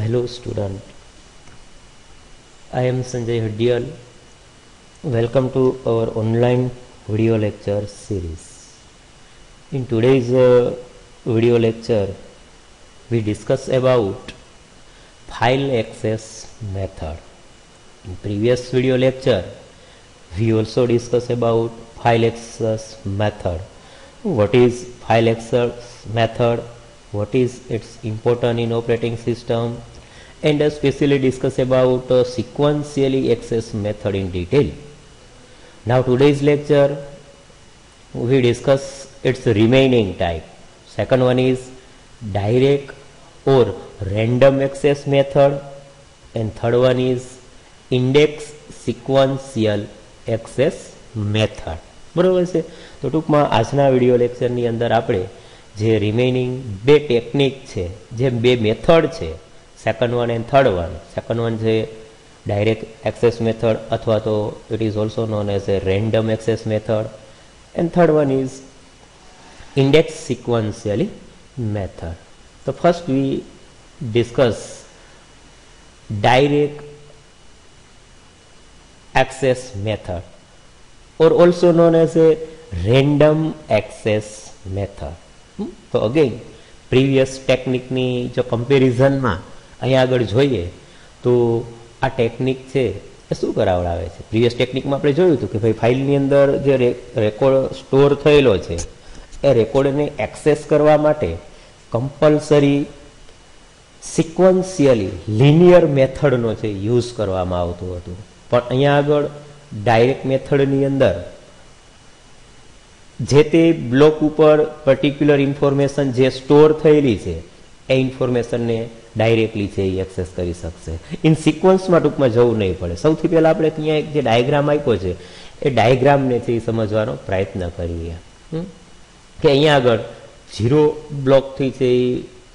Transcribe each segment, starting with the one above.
Hello student, I am Sanjay Hadial. Welcome to our online video lecture series. In today's video lecture, we discuss about file access method. In previous video lecture, we also discuss about file access method. What is file access method? What is its importance in operating system, and especially discuss about sequentially access method in detail. Now today's lecture we discuss its remaining type. Second one is direct or random access method, and third one is index sequential access method. બરોબર છે. તો ટૂંકમાં આજના video લેક્ચરની અંદર આપણે જે રિમેઇનિંગ બે technique છે, જે બે મેથડ છે, second one and third one. Second one છે ડાયરેક્ટ એક્સેસ મેથડ, અથવા તો it is also known as a random access method, and third one is index sequentially method. So first we discuss direct access method, or also known as a random access method. તો again previous ટેકનિકની જો કમ્પેરિઝનમાં અહીંયા આગળ જોઈએ તો આ technique છે એ શું કરાવડાવે છે. પ્રીવિયસ ટેકનિકમાં આપણે જોયું હતું કે ભાઈ ફાઇલની અંદર જે રેકોર્ડ સ્ટોર થયેલો છે એ રેકોર્ડને એક્સેસ કરવા માટે કમ્પલસરી સિક્વન્શિયલી લિનિયર મેથડનો છે યુઝ કરવામાં આવતું હતું. પણ અહીંયા આગળ ડાયરેક્ટ મેથડની અંદર જે તે બ્લોક ઉપર પર્ટિક્યુલર ઇન્ફોર્મેશન જે સ્ટોર થયેલી છે એ ઇન્ફોર્મેશનને ડાયરેક્ટલી છે એ એક્સેસ કરી શકશે. ઇન સિક્વન્સમાં ટૂંકમાં જવું નહીં પડે. સૌથી પહેલાં આપણે ત્યાં એક જે ડાયગ્રામ આપ્યો છે એ ડાયગ્રામને છે એ સમજવાનો પ્રયત્ન કરીએ કે અહીંયા આગળ 0 બ્લોકથી છે એ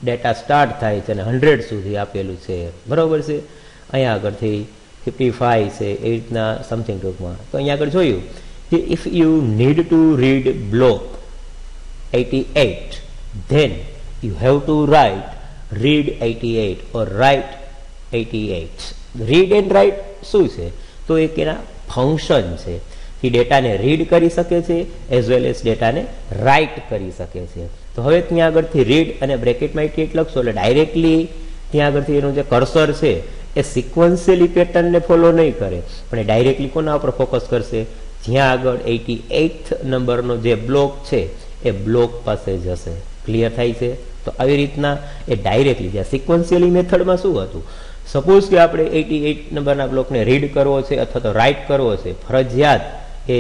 ડેટા સ્ટાર્ટ થાય છે અને 100 સુધી આપેલું છે, બરાબર છે. અહીંયા આગળથી 55 છે, એ રીતના સમથિંગ ટૂંકમાં. તો અહીંયા આગળ જોયું કે if you need two read block 88 then you have to write read 88 or write 88. Read and right શું છે? તો એક એના ફંક્શન છે કે ડેટાને રીડ કરી શકે છે એઝ વેલ એઝ ડેટાને રાઇટ કરી શકે છે. તો હવે ત્યાં આગળથી રીડ અને બ્રેકેટમાં 88 લખશો એટલે ડાયરેક્ટલી ત્યાં આગળથી એનું જે કર્સર છે એ સિક્વન્શિયલી પેટર્નને ફોલો નહીં કરે, પણ એ ડાયરેક્ટલી કોના ઉપર ફોકસ કરશે? જ્યાં આગળ 88th નંબરનો જે બ્લોક છે એ બ્લોક પાસે જશે. ક્લિયર થાય છે? તો આવી રીતના એ ડાયરેક્ટલી જ્યાં સિક્વન્શિયલી મેથડમાં શું હતું, સપોઝ કે આપણે 88 નંબરના બ્લોકને રીડ કરવો છે અથવા તો રાઇટ કરવો છે, ફરજિયાત એ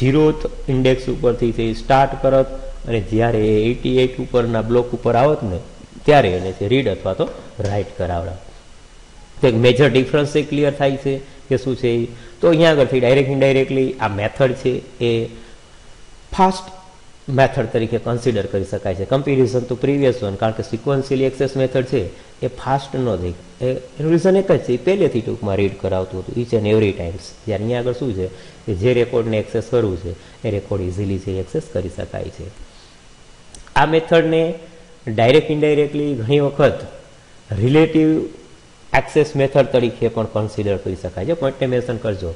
0th ઇન્ડેક્સ ઉપરથી તે સ્ટાર્ટ કરત અને જ્યારે એ 88 ઉપરના બ્લોક ઉપર આવત ને ત્યારે એને છે રીડ અથવા તો રાઇટ કરાવડા. તો એક મેજર ડિફરન્સ એ ક્લિયર થાય છે કે શું છે. તો અહીંયા આગળથી ડાયરેક્ટ ઇનડાયરેક્ટલી આ મેથડ છે એ ફાસ્ટ મેથડ તરીકે કન્સિડર કરી શકાય છે કમ્પેરિઝન ટુ પ્રીવિયસ વન. કારણ કે સિક્વન્શિયલી એક્સેસ મેથડ છે એ ફાસ્ટ નથી. એનું રીઝન એક જ છે, એ પહેલેથી ટૂંકમાં રીડ કરાવતું હતું ઈચ એન્ડ એવરી ટાઈમ્સ. જ્યારે અહીંયા આગળ શું છે કે જે રેકોર્ડને એક્સેસ કરવું છે એ રેકોર્ડ ઇઝીલી છે એક્સેસ કરી શકાય છે. આ મેથડને ડાયરેક્ટ ઇનડાયરેક્ટલી ઘણી વખત રિલેટિવ એક્સેસ મેથડ તરીકે પણ કન્સિડર કરી શકાય છે. પોઈન્ટને મેન્શન કરજો.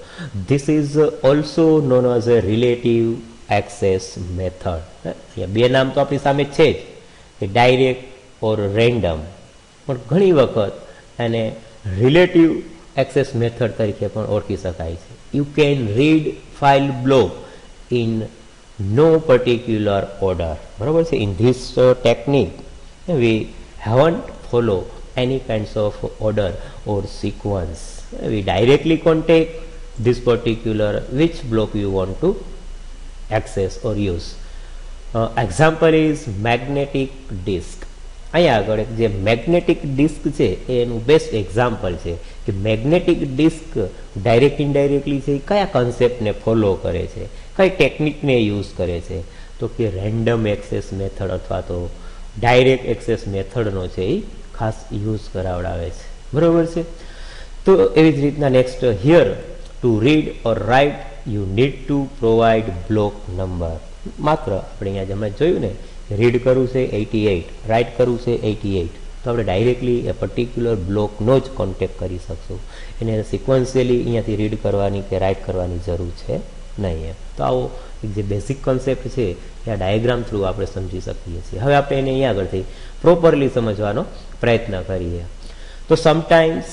This is also known as a relative access method. બે નામ તો આપણી સામે છે જ, કે ડાયરેક્ટ ઓર રેન્ડમ, પણ ઘણી વખત એને રિલેટિવ એક્સેસ મેથડ તરીકે પણ ઓળખી શકાય છે. You can read file block in no particular order, બરાબર છે. In this technique we haven't follow any kinds of order or sequence. We directly contact this particular which block you want to access or use. Example is magnetic disk. અહીંયા આગળ જે magnetic disk છે એ એનું best example છે કે magnetic disk direct indirectly છે કયા કન્સેપ્ટને follow કરે છે, કઈ ટેકનિકને યુઝ કરે છે? તો કે રેન્ડમ એક્સેસ મેથડ અથવા તો ડાયરેક્ટ એક્સેસ મેથડનો છે એ ખાસ યુઝ કરાવડાવે છે, બરોબર છે. તો એવી જ રીતના next here to read or write you need to provide block number. માત્ર આપણે અહીંયા જ હમણાં જોયું ને રીડ કરવું છે 88, રાઇટ કરવું છે 88, તો આપણે ડાયરેક્ટલી એ પર્ટિક્યુલર બ્લોકનો જ કોન્ટેક્ટ કરી શકશું. એને સિક્વન્શિયલી અહીંયાથી રીડ કરવાની કે રાઇટ કરવાની જરૂર છે નહીં એમ. તો આવો એક જે બેઝિક કોન્સેપ્ટ છે એ આ ડાયાગ્રામ થ્રુ આપણે સમજી શકીએ છીએ. હવે આપણે એને અહીંયા આગળથી પ્રોપરલી સમજવાનો પ્રયત્ન કરીએ. તો sometimes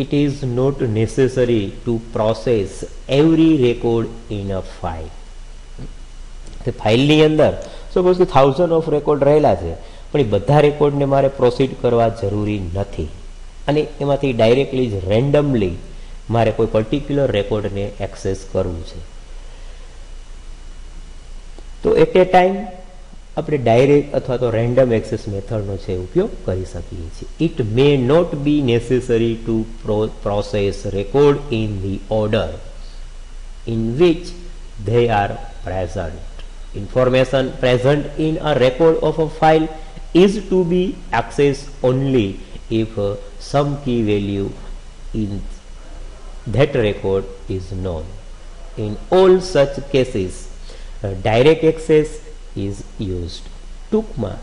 it is not necessary to process every record in a file. તે ફાઇલની અંદર સપોઝ કે 1000 ઓફ રેકોર્ડ રહેલા છે, પણ એ બધા રેકોર્ડને મારે પ્રોસીડ કરવા જરૂરી નથી, અને એમાંથી ડાયરેક્ટલી જ રેન્ડમલી મારે કોઈ પર્ટિક્યુલર રેકોર્ડને એક્સેસ કરવું છે. તો એટ એ ટાઈમ આપણે ડાયરેક્ટ અથવા તો રેન્ડમ એક્સેસ મેથડનો છે ઉપયોગ કરી શકીએ છીએ. It may not be necessary to process record in the order in which they are present. Information present in a record of a file is to be accessed only if some key value in that record is known. In all such cases, direct access is used. ટૂંકમાં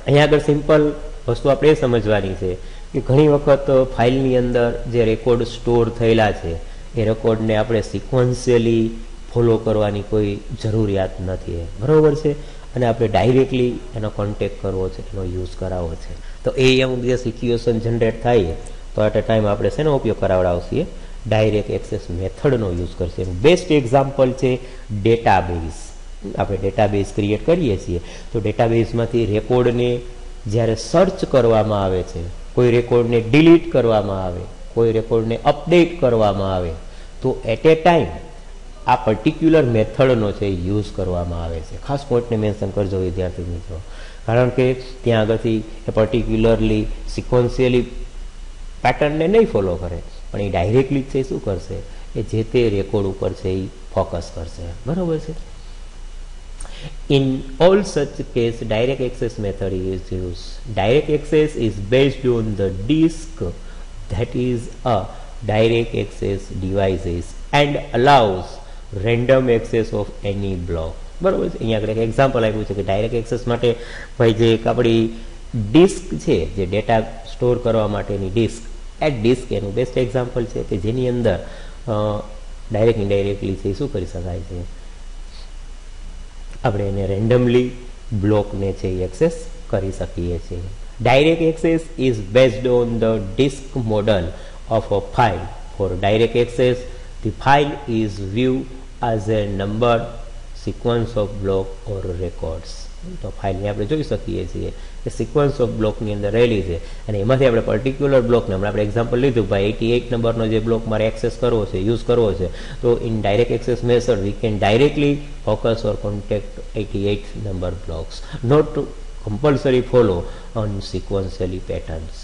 અહીંયા આગળ simple વસ્તુ આપણે સમજવાની છે કે ઘણી વખત ફાઇલની અંદર જે રેકોર્ડ સ્ટોર થયેલા છે એ રેકોર્ડને આપણે સિક્વન્શિયલી ફોલો કરવાની કોઈ જરૂરિયાત નથી, બરાબર છે, અને આપણે ડાયરેક્ટલી એનો કોન્ટેક્ટ કરવો છે, એનો યુઝ કરાવવો છે. તો એ અમુક જે સિચ્યુએશન જનરેટ થાય તો એટ અ ટાઈમ આપણે શેનો ઉપયોગ કરાવડાવશીએ? ડાયરેક્ટ એક્સેસ મેથડનો યુઝ કરશે. એનું બેસ્ટ એક્ઝામ્પલ છે ડેટાબેઝ. આપણે ડેટાબેઝ ક્રિએટ કરીએ છીએ તો ડેટાબેઝમાંથી રેકોર્ડને જ્યારે સર્ચ કરવામાં આવે છે, કોઈ રેકોર્ડને ડિલીટ કરવામાં આવે, કોઈ રેકોર્ડને અપડેટ કરવામાં આવે, તો એટ એ ટાઈમ આ પર્ટિક્યુલર મેથડનો છે યુઝ કરવામાં આવે છે. ખાસ પોઈન્ટને મેન્શન કરજો વિદ્યાર્થી મિત્રો, કારણ કે ત્યાં આગળથી એ પર્ટિક્યુલરલી સિક્વન્શિયલી પેટર્નને નહીં ફોલો કરે, પણ એ ડાયરેક્ટલી છે શું કરશે? એ જે તે રેકોર્ડ ઉપર છે એ ફોકસ કરશે, બરાબર છે. In all such case, direct access method is used. Direct access is based on the disk that is a direct access devices and allows random access of any block. બરાબર છે. અહીંયા આગળ એક એક્ઝામ્પલ આપ્યું છે કે ડાયરેક્ટ એક્સેસ માટે ભાઈ જે એક આપણી ડિસ્ક છે, જે ડેટા સ્ટોર કરવા માટેની ડિસ્ક, એ ડિસ્ક એનું બેસ્ટ એક્ઝામ્પલ છે કે જેની અંદર ડાયરેક્ટ ઇનડાયરેક્ટલી છે શું કરી શકાય છે? આપણે એને રેન્ડમલી બ્લોકને છે એક્સેસ કરી શકીએ છીએ. Direct access is based on the disk model of a file. For direct access the file is viewed as a number sequence of block or records. તો ફાઇલને આપણે જોઈ શકીએ છીએ કે સિક્વન્સ ઓફ બ્લોકની અંદર રહેલી છે, અને એમાંથી આપણે પર્ટિક્યુલર બ્લોકને આપણે એક્ઝામ્પલ લીધું ભાઈ 88 નંબરનો જે બ્લોક મારે એક્સેસ કરવો છે, યુઝ કરવો છે, તો in direct access method we can directly focus or contact 88 number blocks, not compulsory follow on sequentially patterns.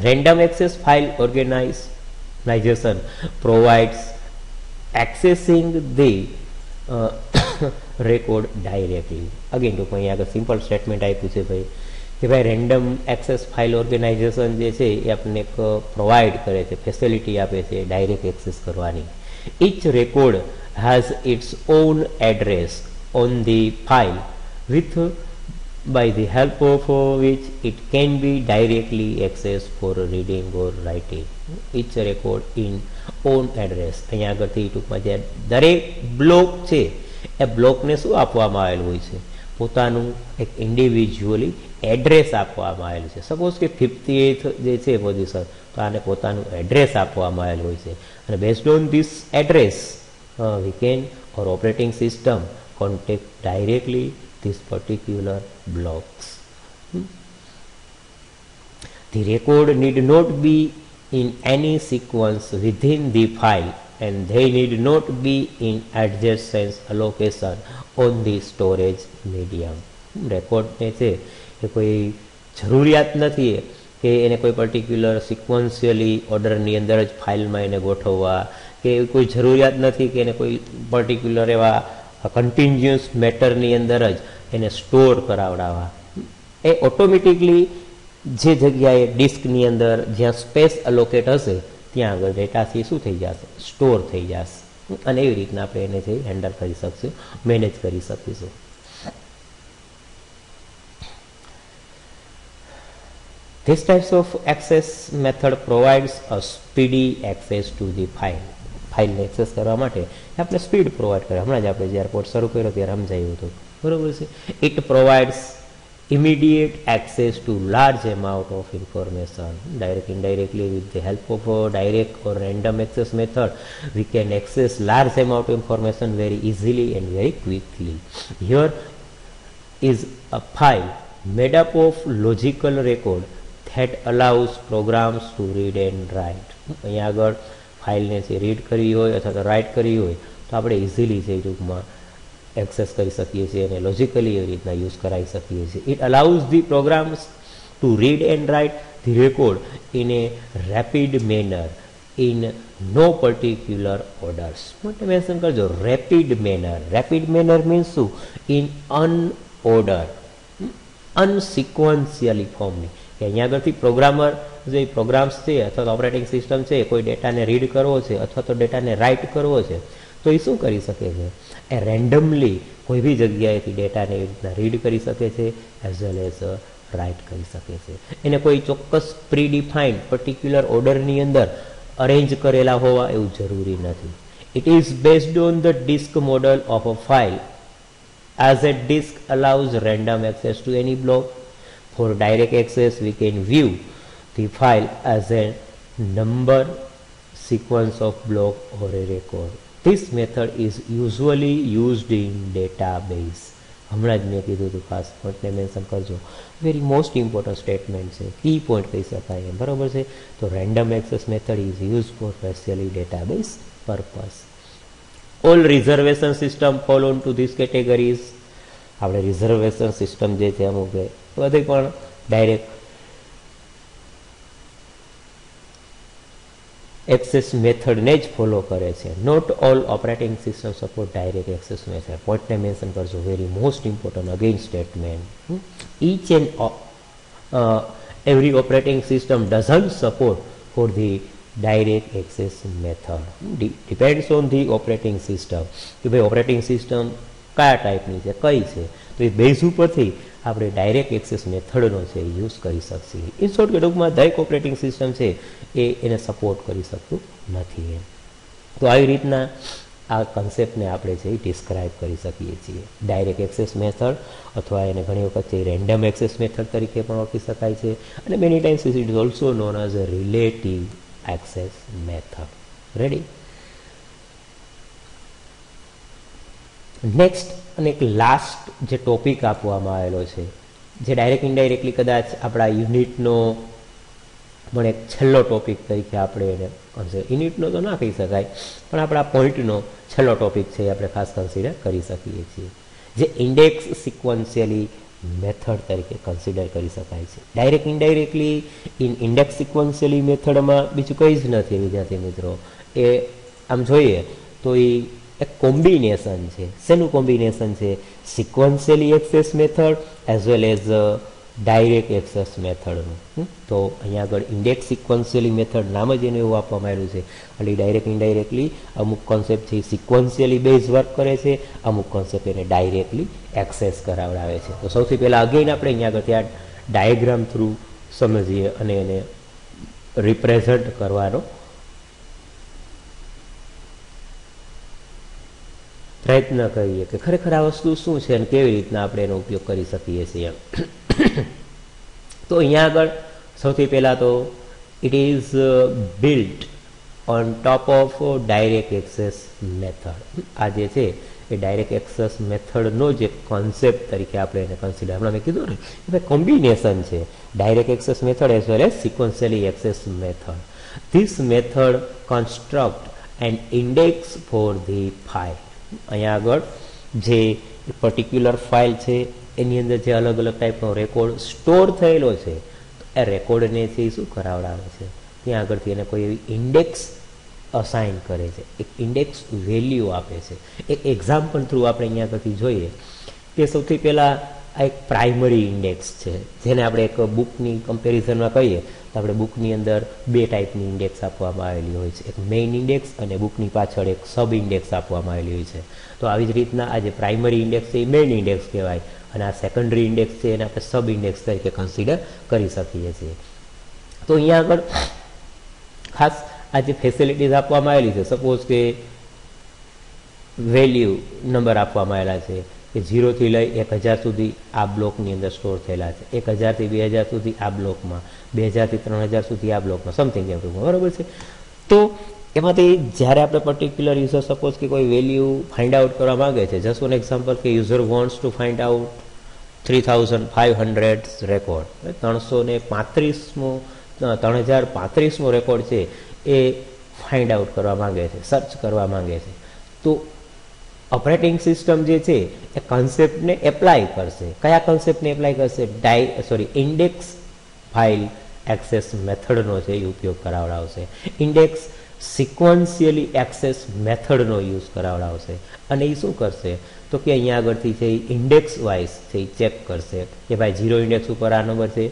Random access file organization provides accessing the record directly. Again ટૂંકમાં અહીંયા આગળ simple statement આપ્યું છે ભાઈ કે ભાઈ રેન્ડમ એક્સેસ ફાઇલ ઓર્ગેનાઇઝેશન જે છે એ આપણને એક પ્રોવાઈડ કરે છે, ફેસિલિટી આપે છે ડાયરેક્ટ એક્સેસ કરવાની. Each record has its own address on the file with by the help of which it can be directly accessed for reading or writing. Each record in own address. અહીંયા આગળથી ટૂંકમાં જે દરેક block છે એ બ્લોકને શું આપવામાં આવેલું હોય છે? પોતાનું એક ઇન્ડિવિજ્યુઅલી એડ્રેસ આપવામાં આવેલું છે. સપોઝ કે 58th જે છે પોઝિશન, તો આને પોતાનું એડ્રેસ આપવામાં આવેલું હોય છે, અને based on this address we can or operating system contact directly these particular blocks. The record need not be in any sequence within the file, and they need not be in adjacent location on the storage medium. રેકોર્ડને છે એ કોઈ જરૂરિયાત નથી કે એને કોઈ particular સિક્વન્શિયલી ઓર્ડરની અંદર જ ફાઇલમાં એને ગોઠવવા, કે કોઈ જરૂરિયાત નથી કે એને કોઈ પર્ટિક્યુલર એવા કન્ટિન્યુઅસ મેટરની અંદર જ એને સ્ટોર કરાવડાવવા. એ ઓટોમેટિકલી જે જગ્યાએ ડિસ્કની અંદર જ્યાં સ્પેસ અલોકેટ હશે ત્યાં આગળ ડેટાથી શું થઈ જશે? સ્ટોર થઈ જશે, અને એવી રીતના આપણે એને છે હેન્ડલ કરી શકીશું, મેનેજ કરી શકીશું. This types of access method provides a speedy access to the file. ફાઇલને એક્સેસ કરવા માટે આપણે સ્પીડ પ્રોવાઈડ કરે. હમણાં જ આપણે જ્યારે કોર્સ શરૂ કર્યો ત્યારે સમજાયું હતું, બરોબર છે. It provides immediate access to large amount of information. Indirectly with the help of a direct or random access method, we can access large amount of information very easily and very quickly. Here is a file made up of logical record that allows programs to read and write. અહીંયા આગળ ફાઇલને છે read કરવી હોય અથવા તો right કરવી હોય તો આપણે ઇઝીલી છે ટૂંકમાં એક્સેસ કરી શકીએ છીએ અને લોજિકલી એવી રીતના યુઝ કરાવી શકીએ છીએ. It allows the programs to read and write the record in a rapid manner in no particular orders. માટે મેન્શન કરજો rapid manner. Rapid manner means શું? ઇન અનઓર્ડર, અનસિક્વન્શિયલી ફોર્મની. કે અહીંયા આગળથી પ્રોગ્રામર જે પ્રોગ્રામ્સ છે અથવા તો ઓપરેટિંગ સિસ્ટમ છે કોઈ ડેટાને રીડ કરવો છે અથવા તો ડેટાને રાઇટ કરવો છે તો એ શું કરી શકે છે? એ રેન્ડમલી કોઈ બી જગ્યાએથી ડેટાને એવી રીતના રીડ કરી શકે છે એઝ વેલ એઝ રાઇટ કરી શકે છે. એને કોઈ ચોક્કસ પ્રી ડિફાઇન્ડ પર્ટિક્યુલર ઓર્ડરની અંદર અરેન્જ કરેલા હોવા એવું જરૂરી નથી. It is based on the disk model of a file. As a disk allows random access to any block. For direct access we can view the file as a number, sequence of block or a record. This method is usually used in database. હમણાં જ મેં કીધું હતું, ખાસ પોઈન્ટને mention કરજો. Very most important statement છે, key point કહી શકાય એમ, બરાબર છે. તો random access method is use for specially database purpose. All reservation system fall on two this categories. આપણે રિઝર્વેશન સિસ્ટમ જે છે અમુક બધી પણ ડાયરેક્ટ એક્સેસ મેથડને જ ફોલો કરે છે. Not all operating system support direct access method. પોઈન્ટને મેન્શન કરજો, very most important again statement. Each and every operating system doesn't support for the direct access method. Depends on the operating system. કે ભાઈ operating system કયા ટાઈપની છે, કઈ છે, તો એ બેઝ ઉપરથી આપણે ડાયરેક્ટ એક્સેસ મેથડનો છે યુઝ કરી શકીએ. ઇન શોર્ટ કે ટૂંકમાં દરેક ઓપરેટિંગ સિસ્ટમ છે એ એને સપોર્ટ કરી શકતું નથી એમ. તો આવી રીતના આ કન્સેપ્ટને આપણે છે એ ડિસ્ક્રાઇબ કરી શકીએ છીએ. ડાયરેક્ટ એક્સેસ મેથડ અથવા એને ઘણી વખત છે રેન્ડમ એક્સેસ મેથડ તરીકે પણ ઓળખી શકાય છે અને many times it is also known as a relative access method. Ready? Next અને એક લાસ્ટ જે ટોપિક આપવામાં આવેલો છે જે ડાયરેક્ટ ઇનડાયરેક્ટલી કદાચ આપણા યુનિટનો પણ એક છેલ્લો ટોપિક તરીકે આપણે એને યુનિટનો તો ના કહી શકાય પણ આપણા પોઈન્ટનો છેલ્લો ટોપિક છે એ આપણે ખાસ કન્સિડર કરી શકીએ છીએ, જે ઇન્ડેક્સ સિક્વન્શિયલી મેથડ તરીકે કન્સિડર કરી શકાય છે. ડાયરેક્ટ ઇનડાયરેક્ટલી ઇન્ડેક્સ સિક્વન્શિયલી મેથડમાં બીજું કંઈ જ નથી વિદ્યાર્થી મિત્રો. એ આમ જોઈએ તો એ એક કોમ્બિનેશન છે. શેનું કોમ્બિનેશન છે? Sequentially access method as well as direct access મેથડનું. તો અહીંયા આગળ ઇન્ડેક્સ સિક્વન્શિયલી મેથડ નામ જ એને એવું આપવામાં આવ્યું છે. એટલે ડાયરેક્ટ ઇનડાયરેક્ટલી અમુક કોન્સેપ્ટ છે સિક્વન્શિયલી બેઝ વર્ક કરે છે, અમુક કોન્સેપ્ટ એને ડાયરેક્ટલી એક્સેસ કરાવડાવે છે. તો સૌથી પહેલાં અગેન આપણે અહીંયા આગળ ત્યાં ડાયાગ્રામ થ્રુ સમજીએ અને એને રિપ્રેઝન્ટ કરવાનો પ્રયત્ન કરીએ કે ખરેખર આ વસ્તુ શું છે અને કેવી રીતના આપણે એનો ઉપયોગ કરી શકીએ છીએ. તો અહીંયા આગળ સૌથી પહેલાં તો it is built on top of direct access method. આ જે છે એ ડાયરેક્ટ એક્સેસ મેથડનો જે કોન્સેપ્ટ તરીકે આપણે એને કન્સિડર, હમણાં મેં કીધું ને કે કોમ્બિનેશન છે direct access method as well as sequentially access method. This method construct an index for the file. અહીંયા આગળ જે પર્ટિક્યુલર ફાઇલ છે એની અંદર જે અલગ અલગ ટાઈપનો રેકોર્ડ સ્ટોર થયેલો છે એ રેકોર્ડને છે એ શું કરાવડાવે છે, ત્યાં આગળથી એને કોઈ એવી ઇન્ડેક્સ અસાઇન કરે છે, એક ઇન્ડેક્સ વેલ્યુ આપે છે. એક એક્ઝામ્પલ થ્રુ આપણે અહીંયા આગળથી જોઈએ કે સૌથી પહેલાં આ એક પ્રાઇમરી ઇન્ડેક્સ છે જેને આપણે એક બુકની કમ્પેરિઝનમાં કહીએ તો આપણે બુકની અંદર બે ટાઈપની ઇન્ડેક્સ આપવામાં આવેલી હોય છે, એક મેઇન ઇન્ડેક્સ અને બુકની પાછળ એક સબ ઇન્ડેક્સ આપવામાં આવેલી હોય છે. તો આવી જ રીતના આ જે પ્રાઇમરી ઇન્ડેક્સ છે એ મેઇન ઇન્ડેક્સ કહેવાય અને આ સેકન્ડરી ઇન્ડેક્સ છે એને આપણે સબ ઇન્ડેક્સ તરીકે કન્સિડર કરી શકીએ છીએ. તો અહીંયા આગળ ખાસ આ જે ફેસિલિટીઝ આપવામાં આવેલી છે, સપોઝ કે વેલ્યુ નંબર આપવામાં આવેલા છે કે 0 થી લઈ 1000 સુધી આ બ્લોકની અંદર સ્ટોર થયેલા છે, 1000 થી 2000 સુધી આ બ્લોકમાં, 2000 થી 3000 સુધી આ બ્લોકમાં, સમથિંગ એમ બરાબર છે. તો એમાંથી જ્યારે આપણે પર્ટિક્યુલર યુઝર સપોઝ કે કોઈ વેલ્યુ ફાઇન્ડ આઉટ કરવા માંગે છે, જસ્ટ ફોર એક્ઝામ્પલ કે user wants to find out 3500 record, 3035મો રેકોર્ડ છે એ ફાઇન્ડ આઉટ કરવા માંગે છે, સર્ચ કરવા માંગે છે. તો ઓપરેટિંગ સિસ્ટમ જે છે એ કન્સેપ્ટને એપ્લાય કરશે. કયા કન્સેપ્ટને એપ્લાય કરશે? ઇન્ડેક્સ ફાઇલ એક્સેસ મેથડનો છે એ ઉપયોગ કરાવડાવશે. ઇન્ડેક્સ સિક્વન્શિયલી એક્સેસ મેથડનો યુઝ કરાવડાવશે. અને એ શું કરશે? તો કે અહીંયા આગળથી છે ઇન્ડેક્સ વાઇઝ છે એ ચેક કરશે કે ભાઈ 0 ઇન્ડેક્સ ઉપર આ નંબર છે,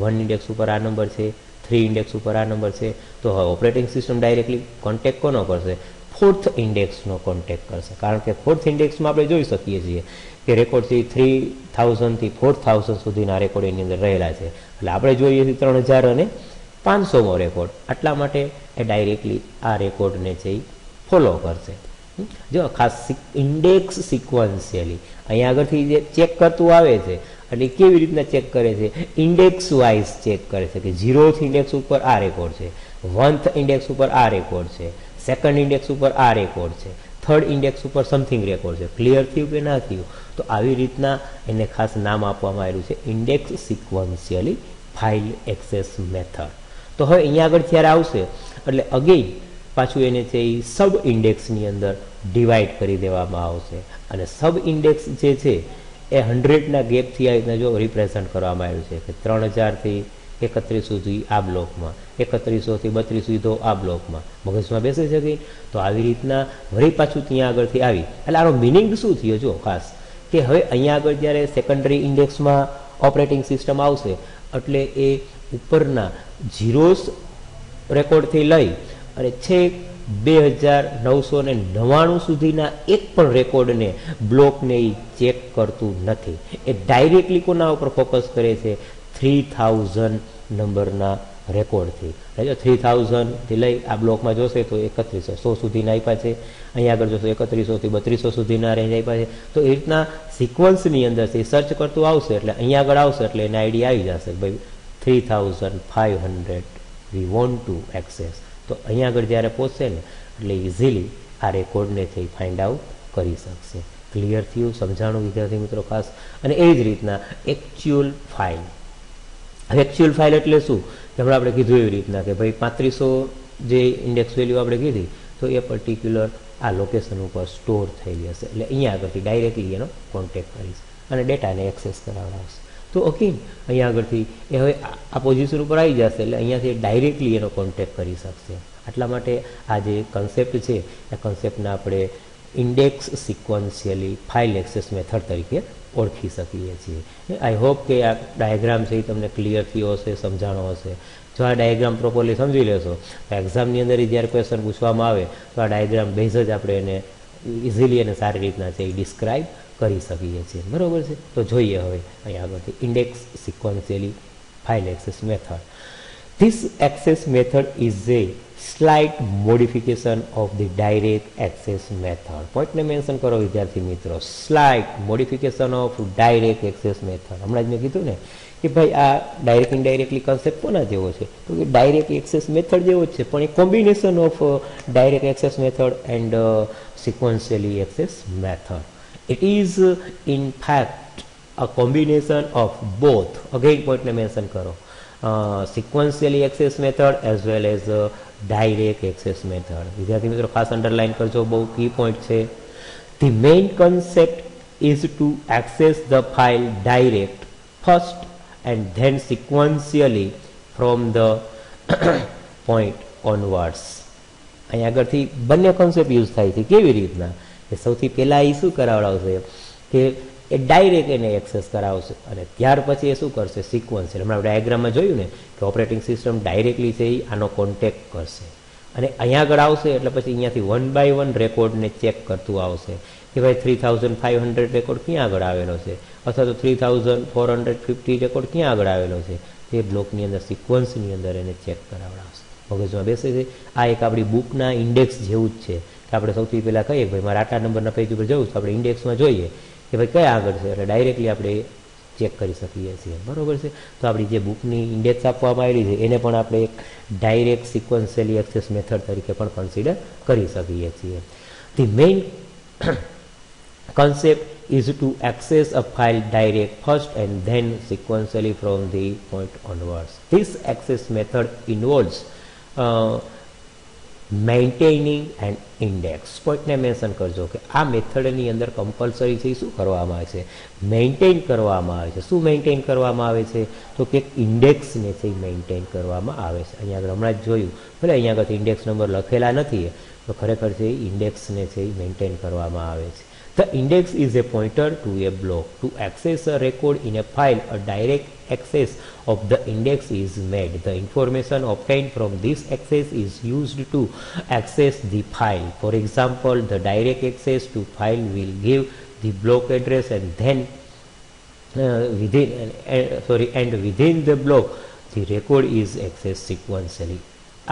1 ઇન્ડેક્સ ઉપર આ નંબર છે, 3 ઇન્ડેક્સ ઉપર આ નંબર છે. તો હવે ઓપરેટિંગ સિસ્ટમ ડાયરેક્ટલી કોન્ટેક્ટ કોનો કરશે? 4th ઇન્ડેક્સનો કોન્ટેક્ટ કરશે. કારણ કે 4th ઇન્ડેક્સમાં આપણે જોઈ શકીએ છીએ કે રેકોર્ડથી 3000 થી 4000 સુધીના રેકોર્ડ એની અંદર રહેલા છે. એટલે આપણે જોઈએ છીએ 3000 અને 500મો રેકોર્ડ. આટલા માટે એ ડાયરેક્ટલી આ રેકોર્ડને છે એ ફોલો કરશે. જો ખાસ ઇન્ડેક્સ સિક્વન્શિયલી અહીંયા આગળથી જે ચેક કરતું આવે છે એટલે કેવી રીતના ચેક કરે છે? ઇન્ડેક્સ વાઇઝ ચેક કરે છે કે 0th ઇન્ડેક્સ ઉપર આ રેકોર્ડ છે, 1th ઇન્ડેક્સ ઉપર આ રેકોર્ડ છે, 2nd ઇન્ડેક્સ ઉપર આ રેકોર્ડ છે, 3rd ઇન્ડેક્સ ઉપર સમથિંગ રેકોર્ડ છે. ક્લિયર થયું કે ના થયું? તો આવી રીતના એને ખાસ નામ આપવામાં આવેલું છે index sequentially file access method. તો હવે અહીંયા આગળ જ્યારે આવશે એટલે અગેઇન પાછું એને છે એ સબ ઇન્ડેક્સની અંદર ડિવાઈડ કરી દેવામાં આવશે. અને સબ ઇન્ડેક્સ જે છે એ 100ના ગેપથી આ રીતના જો રિપ્રેઝન્ટ કરવામાં આવ્યું છે કે 3000 થી 31 સુધી આ બ્લોકમાં, 3100 થી 32 સુધી આ બ્લોકમાં. મગજમાં બેસે છે કે? તો આવી રીતના વળી પાછું ત્યાં આગળથી આવી એટલે આનો મિનિંગ શું થયો? જો ખાસ કે હવે અહીંયા આગળ જ્યારે સેકન્ડરી ઇન્ડેક્સમાં ઓપરેટિંગ સિસ્ટમ આવશે એટલે એ ઉપરના ઝીરોસ રેકોર્ડથી લઈ અને છેક 2999 સુધીના એક પણ રેકોર્ડને બ્લોકને એ ચેક કરતું નથી. એ ડાયરેક્ટલી કોના ઉપર ફોકસ કરે છે? 3000 નંબરના રેકોર્ડથી. જો 3000થી લઈ આ બ્લોકમાં જોશે તો 3100 સુધીના આપ્યા છે, અહીંયા આગળ જોશો 3100 થી 3200 સુધીના રેન્જ આપ્યા છે. તો એ રીતના સિક્વન્સની અંદર છે સર્ચ કરતું આવશે એટલે અહીંયા આગળ આવશે એટલે એને આઈડિયા આવી જશે ભાઈ 3500 વી વોન્ટ ટુ એક્સેસ. તો અહીંયા આગળ જ્યારે પહોંચશે ને એટલે ઇઝીલી આ રેકોર્ડને છે ફાઇન્ડ આઉટ કરી શકશે. ક્લિયર થયું? સમજાણું વિદ્યાર્થી મિત્રો ખાસ? અને એ જ રીતના એકચ્યુઅલ ફાઇલ. એકચ્યુઅલ ફાઇલ એટલે શું? કે હમણાં આપણે કીધું એવી રીતના કે ભાઈ 3500 જે ઇન્ડેક્સ વેલ્યુ આપણે કીધી તો એ પર્ટિક્યુલર આ લોકેશન ઉપર સ્ટોર થયેલી હશે એટલે અહીંયા આગળથી ડાયરેક્ટલી એનો કોન્ટેક્ટ કરીશ અને ડેટાને એક્સેસ કરાવડાવશે. તો ઓકે અહીંયા આગળથી એ હવે આ પોઝિશન ઉપર આવી જશે એટલે અહીંયાથી ડાયરેક્ટલી એનો કોન્ટેક્ટ કરી શકશે. આટલા માટે આ જે કન્સેપ્ટ છે એ કન્સેપ્ટને આપણે index sequentially file access method તરીકે ઓળખી શકીએ છીએ. આઈ હોપ કે આ ડાયાગ્રામ છે એ તમને ક્લિયર થયો હશે, સમજાણો હશે. જો આ ડાયાગ્રામ પ્રોપરલી સમજી લેશો તો એક્ઝામની અંદર જ્યારે ક્વેશ્ચન પૂછવામાં આવે તો આ ડાયાગ્રામ બેઝ જ આપણે એને ઇઝીલી અને સારી રીતના છે એ ડિસ્ક્રાઇબ કરી શકીએ છીએ. બરાબર છે? તો જોઈએ હવે અહીંયા આગળથી index sequentially file access method. This access method is a slight modification of the direct access method. પોઈન્ટને મેન્શન કરો વિદ્યાર્થી મિત્રો. Slight modification of direct access method. હમણાં જ મેં કીધું ને કે ભાઈ આ ડાયરેક્ટ ઇનડાયરેક્ટલી કન્સેપ્ટ કોના જેવો છે? તો કે ડાયરેક્ટ એક્સેસ મેથડ જેવો જ છે પણ એ combination of direct access method and sequentially access method. It is in fact a combination of both. Again point ને મેન્શન કરો. Sequentially access method as well as direct access method. વિદ્યાર્થી મિત્રો ખાસ અંડરલાઈન કરજો, બહુ કી પોઈન્ટ છે. The main concept is to access the file direct first and then sequentially from the point onwards. અહીં આગળથી બંને કોન્સેપ્ટ યુઝ થાય છે. કેવી રીતના? કે સૌથી પહેલાં એ શું કરાવડાવશે કે એ ડાયરેક્ટ એને એક્સેસ કરાવશે અને ત્યાર પછી એ શું કરશે? સિક્વન્શિયલ. હમણાં ડાયાગ્રામમાં જોયું ને કે ઓપરેટિંગ સિસ્ટમ ડાયરેક્ટલી છે એ આનો કોન્ટેક્ટ કરશે અને અહીંયા આગળ આવશે એટલે પછી અહીંયાથી 1 by 1 રેકોર્ડને ચેક કરતું આવશે કે ભાઈ 3500 રેકોર્ડ ક્યાં આગળ આવેલો છે અથવા તો 3450 રેકોર્ડ ક્યાં આગળ આવેલો છે, તે બ્લોકની અંદર સિક્વન્સની અંદર એને ચેક કરાવડાવશે, મગજમાં બેસે છે. આ એક આપણી બુકના ઇન્ડેક્સ જેવું જ છે કે આપણે સૌથી પહેલાં કહીએ ભાઈ મારે આટલા નંબરના પેજ ઉપર જવું તો આપણે ઇન્ડેક્સમાં જોઈએ કે ભાઈ કયા આગળ છે, એટલે ડાયરેક્ટલી આપણે ચેક કરી શકીએ છીએ, બરાબર છે. તો આપણી જે બુકની ઇન્ડેક્સ આપવામાં આવેલી છે એને પણ આપણે એક ડાયરેક્ટ સિક્વન્શિયલી એક્સેસ મેથડ તરીકે પણ કન્સિડર કરી શકીએ છીએ. The main concept is to access a file direct first and then sequentially from the point onwards. This access method involves maintaining an index. પોઈન્ટને મેન્શન કરજો કે આ મેથડની અંદર કમ્પલસરી છે શું કરવામાં આવે છે, મેન્ટેન કરવામાં આવે છે. શું મેન્ટેન કરવામાં આવે છે તો કે ઇન્ડેક્સને છે મેન્ટેન કરવામાં આવે છે. અહીંયા આગળ હમણાં જ જોયું, ભલે અહીંયા આગળ ઇન્ડેક્સ નંબર લખેલા નથી તો ખરેખર છે ઇન્ડેક્સને છે મેન્ટેન કરવામાં આવે છે. The index is a pointer to a block. To access a record in a file, a direct access of the index is made. The information obtained from this access is used to access the file. For example, the direct access to file will give the block address and then within the block the record is accessed sequentially.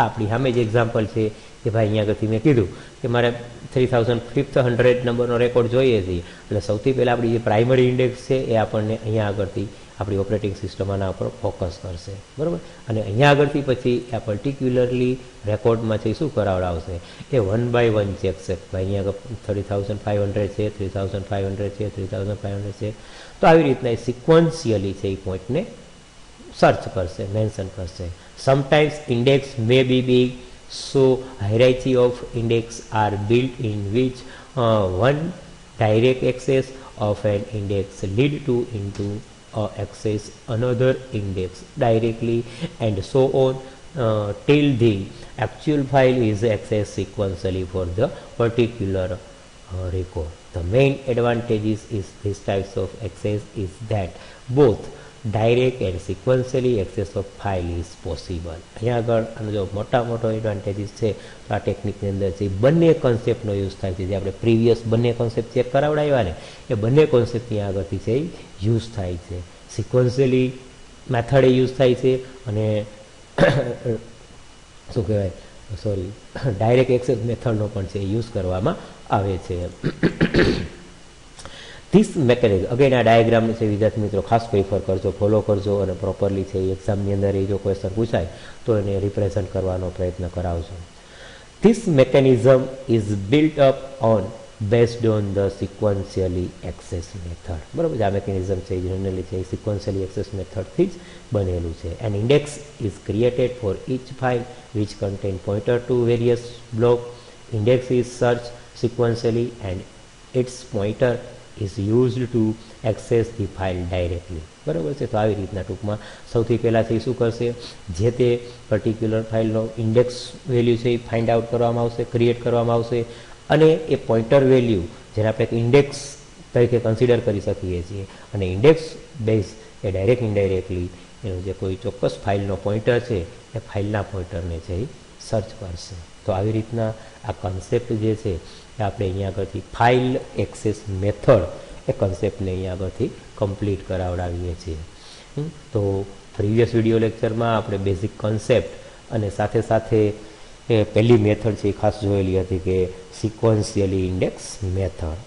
આપણી સામે જ example છે કે ભાઈ અહીંયા આગળથી મેં કીધું કે મારે 3500 નંબરનો રેકોર્ડ જોઈએ છે, એટલે સૌથી પહેલાં આપણી જે પ્રાઇમરી ઇન્ડેક્સ છે એ આપણને અહીંયા આગળથી આપણી ઓપરેટિંગ સિસ્ટમ આના ઉપર ફોકસ કરશે, બરાબર. અને અહીંયા આગળથી પછી આ પર્ટિક્યુલરલી રેકોર્ડમાં છે શું કરાવડાવશે એ 1 by 1 ચેક છે. ભાઈ અહીંયા આગળ 3500 છે, 3500 છે, 3500 છે. તો આવી રીતના એ સિક્વન્શિયલી છે એ પોઈન્ટને સર્ચ કરશે, મેન્શન કરશે. Sometimes index may be big, so hierarchy of index are built in which one direct access of an index lead to into access another index directly and so on till the actual file is accessed sequentially for the particular record. The main advantages is this types of access is that both direct and sequentially access of file is possible. અહીંયા આગળ આનો જો મોટો advantages છે તો આ ટેકનિકની અંદર છે બંને કોન્સેપ્ટનો યુઝ થાય છે. જે આપણે પ્રીવિયસ બંને કોન્સેપ્ટ ચેક કરાવડાવ્યા ને એ બંને કોન્સેપ્ટની આગળથી છે યુઝ થાય છે. સિક્વન્શિયલી મેથડે યુઝ થાય છે અને શું કહેવાય ડાયરેક્ટ એક્સેસ મેથડનો પણ છે યુઝ કરવામાં આવે છે. ધીસ મેકેનિઝમ અગેન આ ડાયાગ્રામ છે વિદ્યાર્થી મિત્રો ખાસ પ્રિફર કરજો, ફોલો કરજો અને પ્રોપરલી છે એક્ઝામની અંદર એ જો ક્વેશ્ચન પૂછાય તો એને રિપ્રેઝન્ટ કરવાનો પ્રયત્ન કરાવજો. This mechanism is built up on based on the sequentially access method, બરાબર. આ મેકેનિઝમ છે જનરલી છે સિક્વન્શિયલી એક્સેસ મેથડથી જ બનેલું છે. An index is created for each file which contain pointer to various block. Index is search sequentially and its pointer is used to access the file directly, બરાબર છે. તો આવી રીતના ટૂંકમાં સૌથી પહેલાં છે શું કરશે, જે તે પર્ટિક્યુલર ફાઇલનો ઇન્ડેક્સ વેલ્યુ છે એ ફાઇન્ડ આઉટ કરવામાં આવશે, ક્રિએટ કરવામાં આવશે અને એ પોઇન્ટર વેલ્યુ જેને આપણે ઇન્ડેક્સ તરીકે કન્સિડર કરી શકીએ છીએ અને ઇન્ડેક્સ બેઝ એ ડાયરેક્ટ ઇનડાયરેક્ટલી એનું જે કોઈ ચોક્કસ ફાઇલનો પોઇન્ટર છે એ ફાઇલના પોઇન્ટરને છે એ સર્ચ કરશે. તો આવી રીતના આ કન્સેપ્ટ જે છે એ આપણે અહીંયા આગળથી ફાઇલ એક્સેસ મેથડ એ કન્સેપ્ટને અહીંયા આગળથી કમ્પ્લીટ કરાવડાવીએ છીએ. તો પ્રીવિયસ વિડીયો લેક્ચરમાં આપણે બેઝિક કન્સેપ્ટ અને સાથે સાથે એ પહેલી મેથડ છે એ ખાસ જોયેલી હતી કે સિક્વન્શિયલી ઇન્ડેક્સ મેથડ.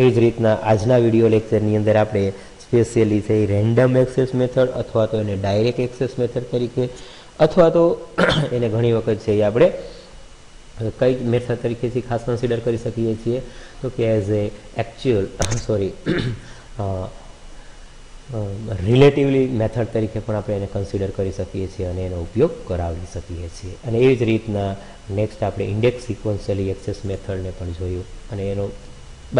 એવી જ રીતના આજના વિડીયો લેક્ચરની અંદર આપણે સ્પેશિયલી છે રેન્ડમ એક્સેસ મેથડ અથવા તો એને ડાયરેક્ટ એક્સેસ મેથડ તરીકે અથવા તો એને ઘણી વખત છે એ આપણે કઈ મેથડ તરીકેથી ખાસ કન્સિડર કરી શકીએ છીએ તો કે as a actual relatively method તરીકે પણ આપણે એને કન્સિડર કરી શકીએ છીએ અને એનો ઉપયોગ કરાવી શકીએ છીએ. અને એવી જ રીતના નેક્સ્ટ આપણે ઇન્ડેક્સ સિક્વન્શિયલી એક્સેસ મેથડને પણ જોયું અને એનો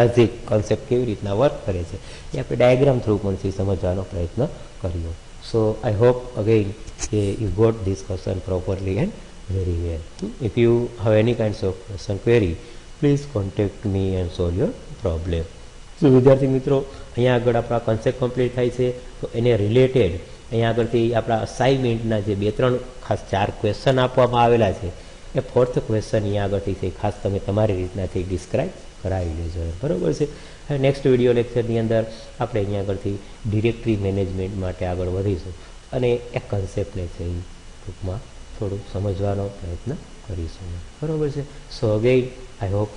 બેઝિક કોન્સેપ્ટ કેવી રીતના વર્ક કરે છે એ આપણે ડાયાગ્રામ થ્રુ પણ સમજવાનો પ્રયત્ન કર્યો. સો આઈ હોપ અગેન કે you got this question properly and very well. If you have any kinds of question query, please contact me and solve your problem. So વિદ્યાર્થી મિત્રો અહીંયા આગળ આપણા કન્સેપ્ટ કમ્પ્લીટ થાય છે તો એને રિલેટેડ અહીંયા આગળથી આપણા અસાઇનમેન્ટના જે 2-3 ખાસ 4 ક્વેશ્ચન આપવામાં આવેલા છે એ 4th ક્વેશ્ચન અહીંયા આગળથી છે ખાસ તમે તમારી રીતનાથી ડિસ્ક્રાઇબ કરાવી લેજો, બરાબર છે. નેક્સ્ટ વિડીયો લેક્ચરની અંદર આપણે અહીંયા આગળથી ડિરેક્ટરી મેનેજમેન્ટ માટે આગળ વધીશું. અને એક કન્સેપ્ટને છે એ ટૂંકમાં થોડું સમજવાનો પ્રયત્ન કરીશું. બરાબર છે. સો again I hope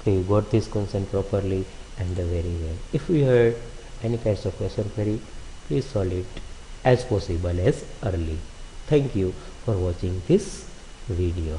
you got this concept properly and very well. If you heard any kinds of question query, please solve it as possible as early. Thank you for watching this video.